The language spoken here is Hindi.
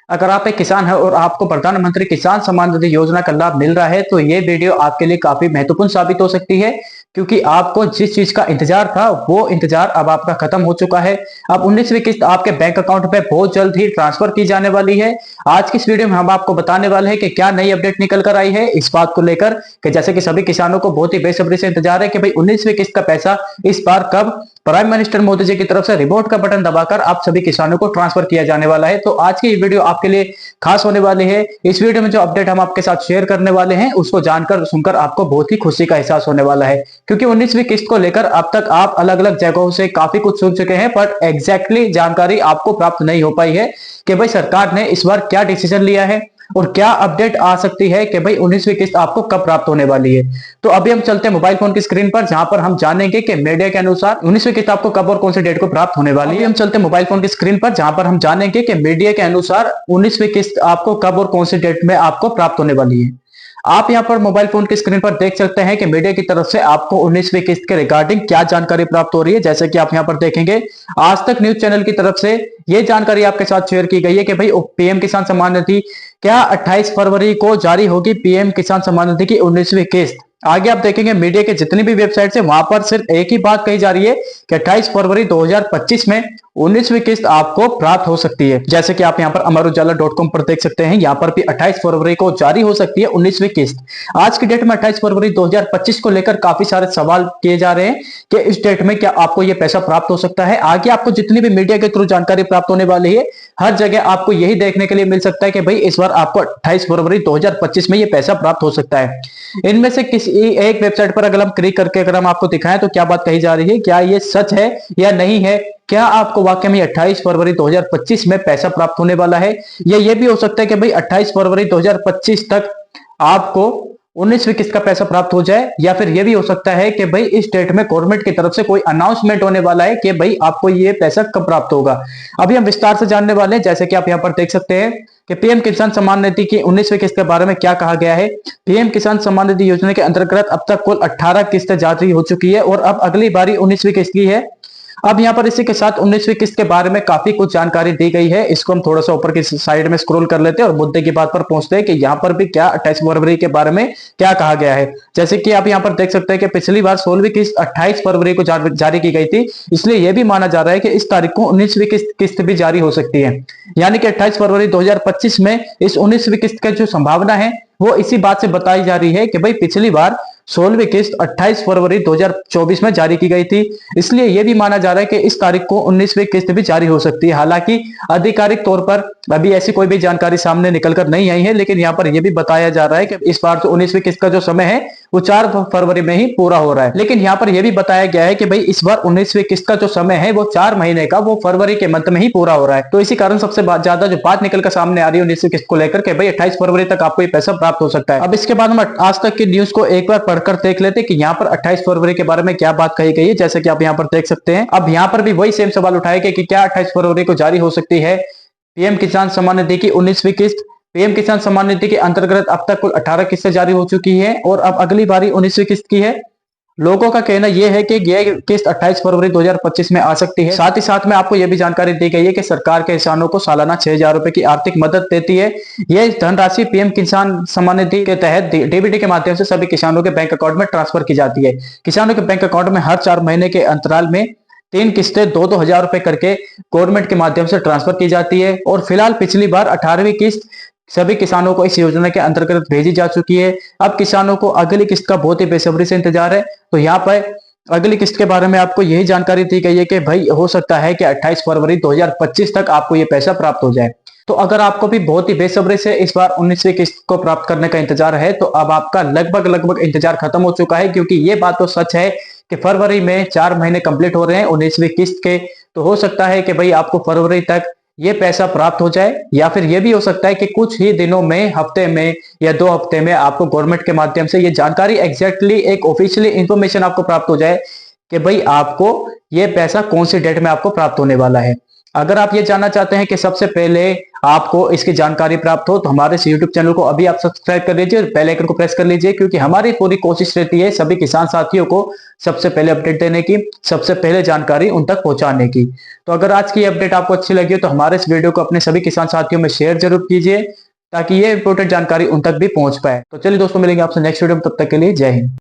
अगर आप एक किसान है और आपको प्रधानमंत्री किसान सम्मान निधि योजना का लाभ मिल रहा है तो ये वीडियो आपके लिए काफी महत्वपूर्ण साबित हो सकती है, क्योंकि आपको जिस चीज का इंतजार था वो इंतजार अब आपका खत्म हो चुका है। अब 19वीं किस्त आपके बैंक अकाउंट पे बहुत जल्द ही ट्रांसफर की जाने वाली है। आज की इस वीडियो में हम आपको बताने वाले हैं कि क्या नई अपडेट निकल कर आई है इस बात को लेकर कि जैसे कि सभी किसानों को बहुत ही बेसब्री से इंतजार है कि भाई 19वीं किस्त का पैसा इस बार कब प्राइम मिनिस्टर मोदी जी की तरफ से रिमोट का बटन दबाकर आप सभी किसानों को ट्रांसफर किया जाने वाला है। तो आज की ये वीडियो आपके लिए खास होने वाली है। इस वीडियो में जो अपडेट हम आपके साथ शेयर करने वाले हैं उसको जानकर सुनकर आपको बहुत ही खुशी का एहसास होने वाला है, क्योंकि 19वीं किस्त को लेकर अब तक आप अलग अलग जगहों से काफी कुछ सुन चुके हैं, बट एग्जैक्टली जानकारी आपको प्राप्त नहीं हो पाई है कि भाई सरकार ने इस बार क्या डिसीजन लिया है और क्या अपडेट आ सकती है कि भाई 19वीं किस्त आपको कब प्राप्त होने वाली है। तो अभी हम चलते हैं मोबाइल फोन की स्क्रीन पर, जहां पर हम जानेंगे कि मीडिया के अनुसार 19वीं किस्त आपको कब और कौन से डेट को प्राप्त होने वाली है। हम चलते हैं मोबाइल फोन की स्क्रीन पर, जहां पर हम जानेंगे कि मीडिया के अनुसार 19वीं किस्त आपको कब और कौन से डेट में आपको प्राप्त होने वाली है। आप यहां पर मोबाइल फोन की स्क्रीन पर देख सकते हैं कि मीडिया की तरफ से आपको 19वीं किस्त के रिगार्डिंग क्या जानकारी प्राप्त हो रही है। जैसे कि आप यहां पर देखेंगे, आज तक न्यूज चैनल की तरफ से यह जानकारी आपके साथ शेयर की गई है कि भाई पीएम किसान सम्मान निधि क्या 28 फरवरी को जारी होगी पीएम किसान सम्मान निधि की 19वीं किस्त। आगे आप देखेंगे मीडिया के जितनी भी वेबसाइट है वहां पर सिर्फ एक ही बात कही जा रही है कि 28 फरवरी 2025 में 19वीं किस्त आपको प्राप्त हो सकती है। जैसे कि आप यहां पर अमरुजाला.com पर देख सकते हैं, यहां पर भी 28 फरवरी को जारी हो सकती है 19वीं किस्त। आज की डेट में 28 फरवरी 2025 को लेकर काफी सारे सवाल किए जा रहे हैं कि इस डेट में क्या आपको यह पैसा प्राप्त हो सकता है। आगे आपको जितनी भी मीडिया के थ्रू जानकारी प्राप्त होने वाली है, हर जगह आपको यही देखने के लिए मिल सकता है कि भाई इस बार आपको 28 फरवरी 2025 में यह पैसा प्राप्त हो सकता है। इनमें से किसी एक वेबसाइट पर अगर हम क्लिक करके अगर हम आपको दिखाएं तो क्या बात कही जा रही है, क्या ये सच है या नहीं है, क्या आपको वाकई में 28 फरवरी 2025 में पैसा प्राप्त होने वाला है, या ये भी हो सकता है कि भाई 28 फरवरी 2025 तक आपको 19वीं किस्त का पैसा प्राप्त हो जाए, या फिर यह भी हो सकता है कि भाई इस डेट में गवर्नमेंट की तरफ से कोई अनाउंसमेंट होने वाला है कि भाई आपको ये पैसा कब प्राप्त होगा। अभी हम विस्तार से जानने वाले हैं। जैसे कि आप यहां पर देख सकते हैं कि पीएम किसान सम्मान निधि की 19वीं किस्त के बारे में क्या कहा गया है। पीएम किसान सम्मान निधि योजना के अंतर्गत अब तक कुल 18 किस्तें जारी हो चुकी है और अब अगली बारी 19वीं किस्त की है। अब यहाँ पर इसी के साथ 19वीं किस्त के बारे में काफी कुछ जानकारी दी गई है। इसको हम थोड़ा सा ऊपर की साइड में स्क्रॉल कर लेते हैं और मुद्दे की बात पर पहुंचते हैं कि यहाँ पर भी क्या 28 फरवरी के बारे में क्या कहा गया है। जैसे कि आप यहाँ पर देख सकते हैं कि पिछली बार 16वीं किस्त 28 फरवरी को जारी की गई थी, इसलिए यह भी माना जा रहा है कि इस तारीख को 19वीं किस्त भी जारी हो सकती है। यानी कि 28 फरवरी 2025 में इस 19वीं किस्त की जो संभावना है वो इसी बात से बताई जा रही है कि भाई पिछली बार 16वीं किस्त 28 फरवरी 2024 में जारी की गई थी, इसलिए यह भी माना जा रहा है कि इस तारीख को 19वीं किस्त भी जारी हो सकती है। हालांकि आधिकारिक तौर पर अभी ऐसी कोई भी जानकारी सामने निकलकर नहीं आई है, लेकिन यहाँ पर यह भी बताया जा रहा है कि इस बार जो 19वीं किस्त का जो समय है वो 4 फरवरी में ही पूरा हो रहा है। लेकिन यहाँ पर यह भी बताया गया है कि भाई इस बार 19वीं किस्त का जो समय है वो 4 महीने का, वो फरवरी के मंथ में ही पूरा हो रहा है। तो इसी कारण सबसे ज्यादा जो बात निकलकर सामने आ रही है 19वीं किस्त को लेकर के भाई 28 फरवरी तक आपको ये पैसा प्राप्त हो सकता है। अब इसके बाद हम आज तक की न्यूज को एक बार पढ़कर देख लेते हैं कि यहाँ पर 28 फरवरी के बारे में क्या बात कही गई है। जैसे कि आप यहाँ पर देख सकते हैं, अब यहाँ पर भी वही सेम सवाल उठाए कि क्या 28 फरवरी को जारी हो सकती है पीएम किसान सम्मान निधि की 19वीं किस्त। पीएम किसान सम्मान निधि के अंतर्गत अब तक कुल 18 किस्तें जारी हो चुकी है और अब अगली बारी 19वीं किस्त की है। लोगों का कहना यह है कि यह किस्त 28 फरवरी 2025 में आ सकती है। साथ ही साथ में आपको यह भी जानकारी दी गई है कि सरकार के किसानों को सालाना 6,000 रुपए की आर्थिक मदद देती है। यह धनराशि पीएम किसान सम्मान निधि के तहत डीबीटी के माध्यम से सभी किसानों के बैंक अकाउंट में ट्रांसफर की जाती है। किसानों के बैंक अकाउंट में हर 4 महीने के अंतराल में 3 किस्तें 2-2 हजार रुपए करके गवर्नमेंट के माध्यम से ट्रांसफर की जाती है। और फिलहाल पिछली बार 18वीं किस्त सभी किसानों को इस योजना के अंतर्गत भेजी जा चुकी है। अब किसानों को अगली किस्त का बहुत ही बेसब्री से इंतजार है। तो यहाँ पर अगली किस्त के बारे में आपको यही जानकारी दी गई है कि भाई हो सकता है कि 28 फरवरी 2025 तक आपको ये पैसा प्राप्त हो जाए। तो अगर आपको भी बहुत ही बेसब्री से इस बार 19वीं किस्त को प्राप्त करने का इंतजार है तो अब आपका लगभग इंतजार खत्म हो चुका है, क्योंकि ये बात तो सच है कि फरवरी में 4 महीने कंप्लीट हो रहे हैं 19वीं किस्त के। तो हो सकता है कि भाई आपको फरवरी तक ये पैसा प्राप्त हो जाए, या फिर ये भी हो सकता है कि कुछ ही दिनों में, हफ्ते में या 2 हफ्ते में आपको गवर्नमेंट के माध्यम से ये जानकारी एग्जैक्टली एक ऑफिशियली इंफॉर्मेशन आपको प्राप्त हो जाए कि भाई आपको ये पैसा कौन सी डेट में आपको प्राप्त होने वाला है। अगर आप ये जानना चाहते हैं कि सबसे पहले आपको इसकी जानकारी प्राप्त हो तो हमारे इस YouTube चैनल को अभी आप सब्सक्राइब कर लीजिए और बेल आइकन को प्रेस कर लीजिए, क्योंकि हमारी पूरी कोशिश रहती है सभी किसान साथियों को सबसे पहले अपडेट देने की, सबसे पहले जानकारी उन तक पहुंचाने की। तो अगर आज की अपडेट आपको अच्छी लगी हो तो हमारे इस वीडियो को अपने सभी किसान साथियों में शेयर जरूर कीजिए, ताकि ये इंपॉर्टेंट जानकारी उन तक भी पहुंच पाए। तो चलिए दोस्तों, मिलेंगे आपसे नेक्स्ट वीडियो में, तब तक के लिए जय हिंद।